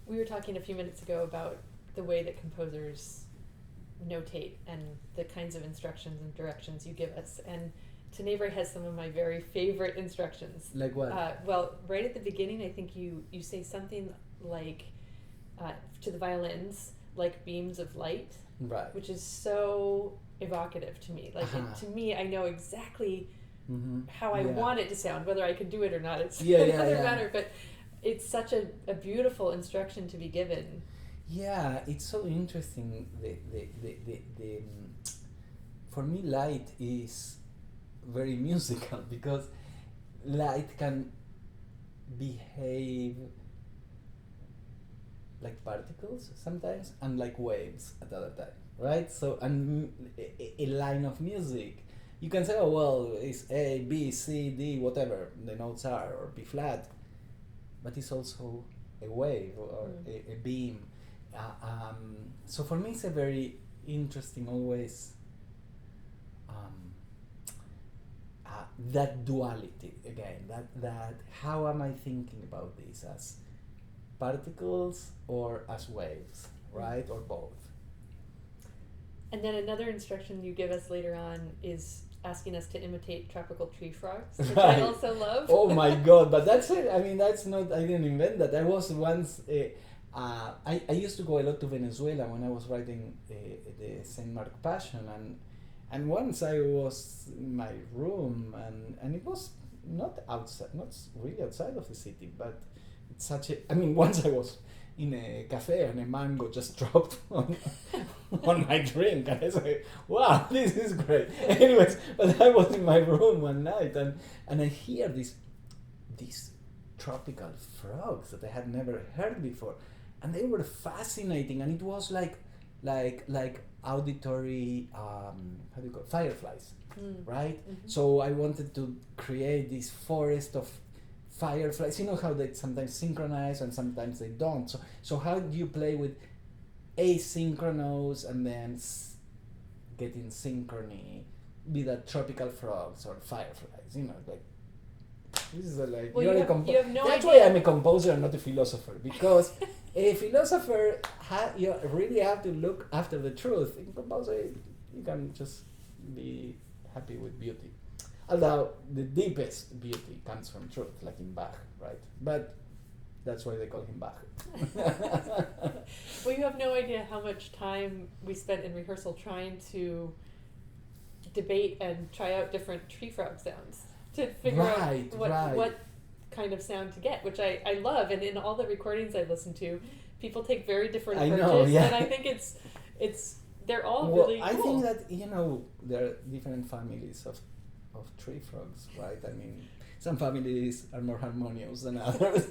we were talking a few minutes ago about the way that composers notate and the kinds of instructions and directions you give us. And Tenebray has some of my very favorite instructions. Like what? Well, right at the beginning, I think you say something like, to the violins, like beams of light, Right. which is so evocative to me. Like, Uh-huh. to me, I know exactly Mm-hmm. how I want it to sound. Whether I can do it or not, it's Yeah, another matter. But it's such a beautiful instruction to be given. Yeah, it's so interesting. For me, light is very musical because light can behave like particles sometimes and like waves at other time, right? So, and a line of music, you can say, oh well, it's A, B, C, D, whatever the notes are, or B flat, but it's also a wave or a beam. So for me, it's a very interesting always that duality again. That how am I thinking about this as particles or as waves, right, or both? And then another instruction you give us later on is asking us to imitate tropical tree frogs, which I also love. Oh my God! But that's it. I mean, that's not. I didn't invent that. I was once. I used to go a lot to Venezuela when I was writing the Saint Mark Passion, and once I was in my room, and it was not outside, not really outside of the city, but it's such a. I mean, once I was in a cafe and a mango just dropped on my drink, and I said, "Wow, this is great." Anyways, but I was in my room one night, and I hear these tropical frogs that I had never heard before, and they were fascinating, and it was like auditory how do you call it? Fireflies, right? Mm-hmm. So I wanted to create this forest of fireflies. You know how they sometimes synchronize and sometimes they don't. So how do you play with asynchronous and then getting synchrony with the tropical frogs or fireflies? You know, like this is like well, you have no that's idea. why I'm a composer and not a philosopher, because a philosopher you really have to look after the truth. In composer, you can just be happy with beauty. Although the deepest beauty comes from truth, like in Bach, right? But that's why they call him Bach. Well, you have no idea how much time we spent in rehearsal trying to debate and try out different tree frog sounds to figure out what kind of sound to get, which I love. And in all the recordings I've listened to, people take very different approaches, and I think it's they're all really cool. I think that there are different families of tree frogs, right? I mean, some families are more harmonious than others.